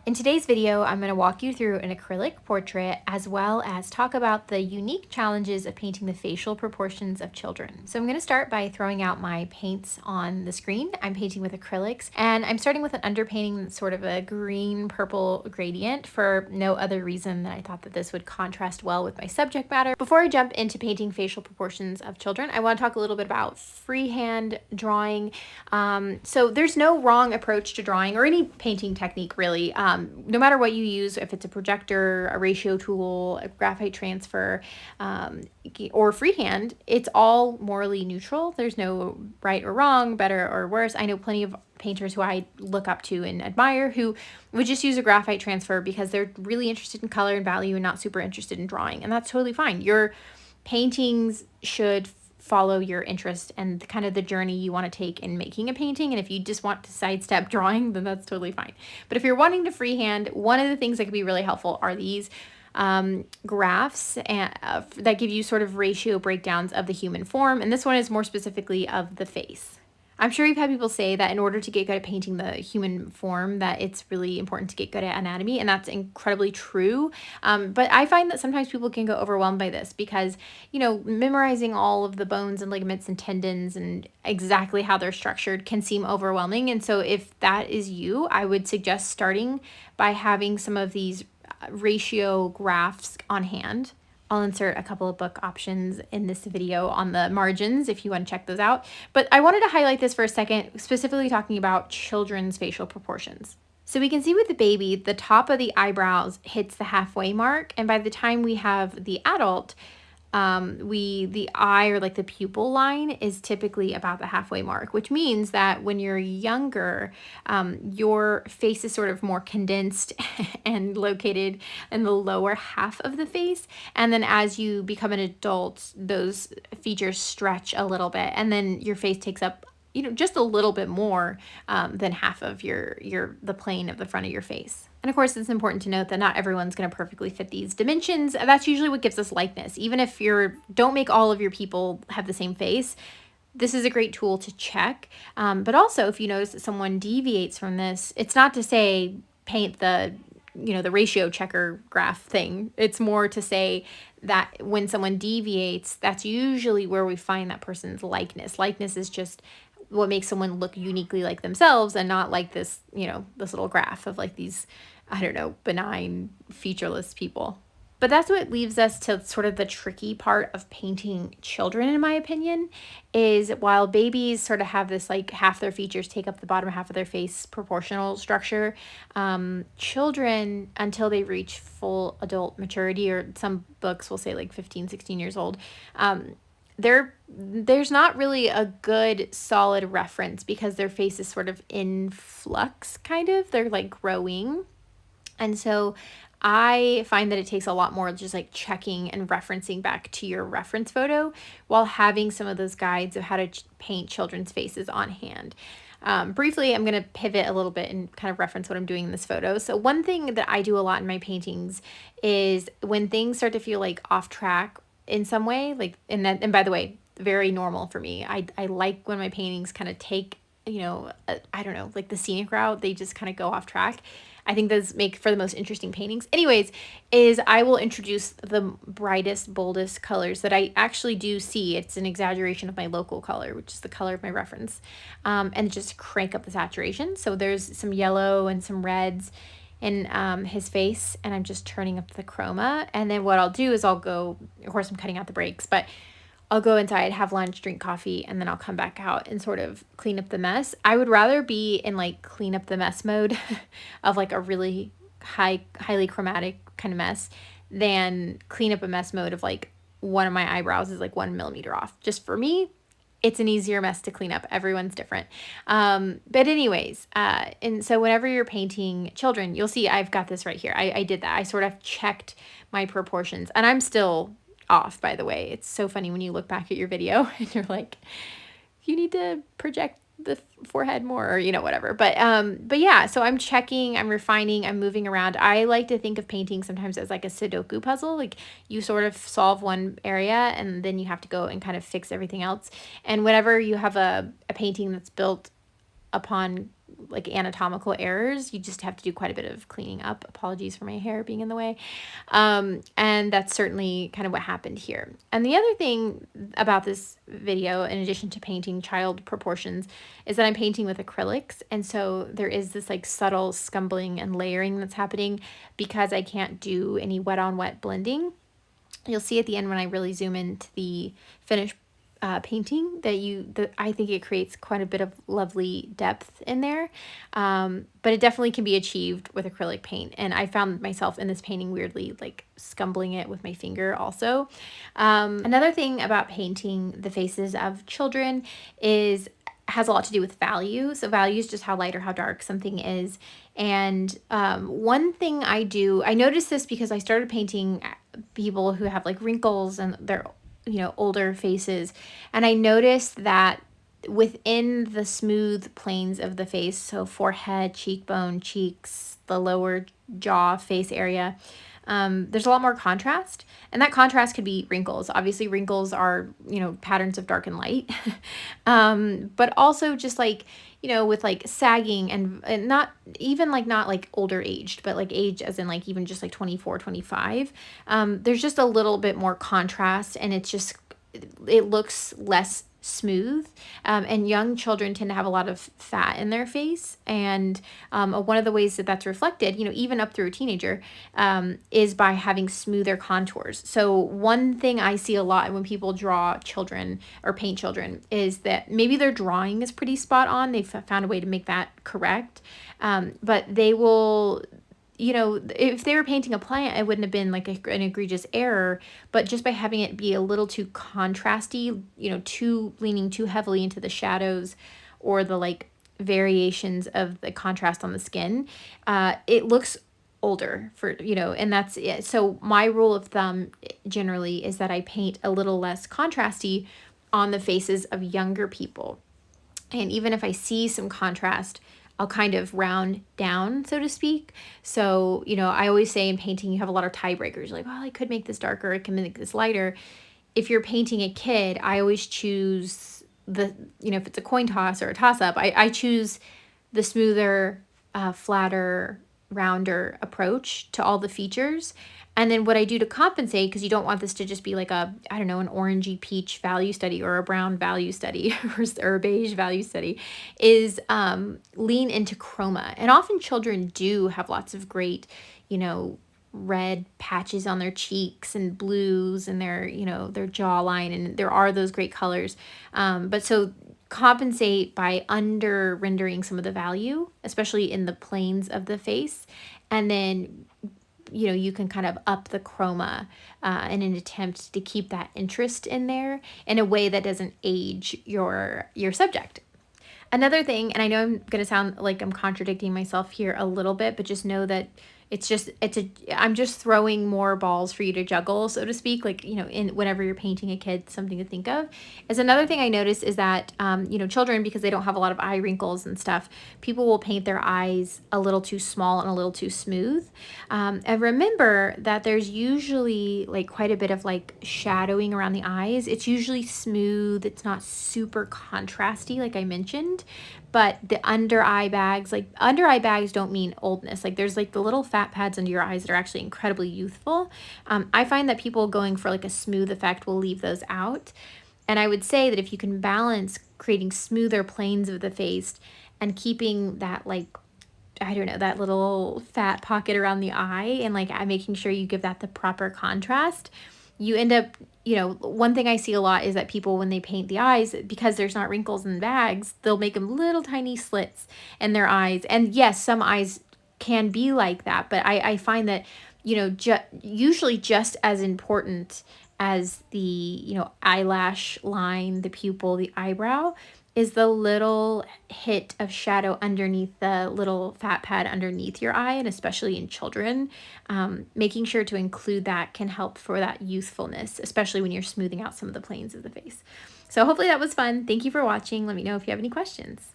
In today's video, I'm going to walk you through an acrylic portrait as well as talk about the unique challenges of painting the facial proportions of children. So I'm going to start by throwing out my paints on the screen. I'm painting with acrylics and I'm starting with an underpainting that's sort of a green-purple gradient for no other reason than I thought that this would contrast well with my subject matter. Before I jump into painting facial proportions of children, I want to talk a little bit about freehand drawing. So there's no wrong approach to drawing or any painting technique really. No matter what you use, if it's a projector, a ratio tool, a graphite transfer, or freehand, it's all morally neutral. There's no right or wrong, better or worse. I know plenty of painters who I look up to and admire who would just use a graphite transfer because they're really interested in color and value and not super interested in drawing. And that's totally fine. Your paintings should follow your interest and kind of the journey you want to take in making a painting. And if you just want to sidestep drawing, then that's totally fine. But if you're wanting to freehand, one of the things that could be really helpful are these graphs that give you sort of ratio breakdowns of the human form. And this one is more specifically of the face. I'm sure you've had people say that in order to get good at painting the human form, that it's really important to get good at anatomy, and that's incredibly true. But I find that sometimes people can go overwhelmed by this because, memorizing all of the bones and ligaments and tendons and exactly how they're structured can seem overwhelming. And so if that is you, I would suggest starting by having some of these ratio graphs on hand. I'll insert a couple of book options in this video on the margins if you want to check those out. But I wanted to highlight this for a second, specifically talking about children's facial proportions. So we can see with the baby, the top of the eyebrows hits the halfway mark. And by the time we have the adult, the eye or like the pupil line is typically about the halfway mark, which means that when you're younger, your face is sort of more condensed and located in the lower half of the face. And then as you become an adult, those features stretch a little bit and then your face takes up just a little bit more than half of the plane of the front of your face. And of course, it's important to note that not everyone's going to perfectly fit these dimensions. That's usually what gives us likeness. Even if don't make all of your people have the same face, this is a great tool to check. But also, if you notice that someone deviates from this, it's not to say paint the ratio checker graph thing. It's more to say that when someone deviates, that's usually where we find that person's likeness. Likeness is just what makes someone look uniquely like themselves and not like this, this little graph of like these, benign, featureless people. But that's what leaves us to sort of the tricky part of painting children, in my opinion, is while babies sort of have this like half their features take up the bottom half of their face proportional structure, children, until they reach full adult maturity, or some books will say like 15, 16 years old, there's not really a good solid reference because their face is sort of in flux, kind of. They're like growing. And so I find that it takes a lot more just like checking and referencing back to your reference photo while having some of those guides of how to paint children's faces on hand. Briefly, I'm going to pivot a little bit and kind of reference what I'm doing in this photo. So one thing that I do a lot in my paintings is when things start to feel like off track in some way, and by the way, very normal for me. I like when my paintings kind of take, like the scenic route, they just kind of go off track. I think those make for the most interesting paintings. Anyways, is I will introduce the brightest, boldest colors that I actually do see. It's an exaggeration of my local color, which is the color of my reference, and just crank up the saturation. So there's some yellow and some reds in his face, and I'm just turning up the chroma. And then what I'll do is I'll go, of course I'm cutting out the breaks, but I'll go inside, have lunch, drink coffee, and then I'll come back out and sort of clean up the mess. I would rather be in like clean up the mess mode of like a really highly chromatic kind of mess than clean up a mess mode of like one of my eyebrows is like 1 millimeter off. Just for me, it's an easier mess to clean up. Everyone's different. But anyways, and so whenever you're painting children, you'll see I've got this right here. I did that. I sort of checked my proportions, and I'm still off, by the way. It's so funny when you look back at your video and you're like, you need to project the forehead more, or whatever. But yeah, so I'm checking, I'm refining, I'm moving around. I like to think of painting sometimes as like a Sudoku puzzle. Like you sort of solve one area and then you have to go and kind of fix everything else. And whenever you have a painting that's built upon like anatomical errors. You just have to do quite a bit of cleaning up. Apologies for my hair being in the way. And that's certainly kind of what happened here. And the other thing about this video, in addition to painting child proportions, is that I'm painting with acrylics. And so there is this like subtle scumbling and layering that's happening because I can't do any wet on wet blending. You'll see at the end when I really zoom into the finished painting that I think it creates quite a bit of lovely depth in there. But it definitely can be achieved with acrylic paint. And I found myself in this painting weirdly like scumbling it with my finger also. Another thing about painting the faces of children has a lot to do with value. So value is just how light or how dark something is. And one thing I noticed this because I started painting people who have like wrinkles and they're older faces, and I noticed that within the smooth planes of the face, so forehead, cheekbone, cheeks, the lower jaw, face area, there's a lot more contrast, and that contrast could be wrinkles. Obviously wrinkles are patterns of dark and light, but also just like with like sagging and not like older aged, but like age as in like even just like 24, 25. There's just a little bit more contrast, and it looks less smooth. And young children tend to have a lot of fat in their face. And one of the ways that that's reflected, even up through a teenager, is by having smoother contours. So one thing I see a lot when people draw children or paint children is that maybe their drawing is pretty spot on. They've found a way to make that correct. But they will, if they were painting a plant, it wouldn't have been like an egregious error, but just by having it be a little too contrasty, leaning too heavily into the shadows or the like variations of the contrast on the skin, it looks older and that's it. So my rule of thumb generally is that I paint a little less contrasty on the faces of younger people. And even if I see some contrast, I'll kind of round down, so to speak. So, I always say in painting, you have a lot of tiebreakers. Like, well, I could make this darker. I can make this lighter. If you're painting a kid, I always choose if it's a coin toss or a toss up, I choose the smoother, flatter, rounder approach to all the features. And then what I do to compensate, because you don't want this to just be like an orangey peach value study or a brown value study or a beige value study, is lean into chroma. And often children do have lots of great, red patches on their cheeks and blues and their jawline, and there are those great colors. But so compensate by under rendering some of the value, especially in the planes of the face, and then you can kind of up the chroma in an attempt to keep that interest in there in a way that doesn't age your subject. Another thing, and I know I'm going to sound like I'm contradicting myself here a little bit, but just know that I'm just throwing more balls for you to juggle, so to speak, like, in whenever you're painting a kid, something to think of. Is another thing I noticed is that, children, because they don't have a lot of eye wrinkles and stuff, people will paint their eyes a little too small and a little too smooth. And remember that there's usually like quite a bit of like shadowing around the eyes. It's usually smooth. It's not super contrasty, like I mentioned. But the under eye bags don't mean oldness. Like there's like the little fat pads under your eyes that are actually incredibly youthful. I find that people going for like a smooth effect will leave those out. And I would say that if you can balance creating smoother planes of the face and keeping that that little fat pocket around the eye and like making sure you give that the proper contrast, you end up, one thing I see a lot is that people, when they paint the eyes, because there's not wrinkles in bags, they'll make them little tiny slits in their eyes. And yes, some eyes can be like that, but I find that, usually just as important as the, eyelash line, the pupil, the eyebrow, is the little hit of shadow underneath the little fat pad underneath your eye, and especially in children. Making sure to include that can help for that youthfulness, especially when you're smoothing out some of the planes of the face. So hopefully that was fun. Thank you for watching. Let me know if you have any questions.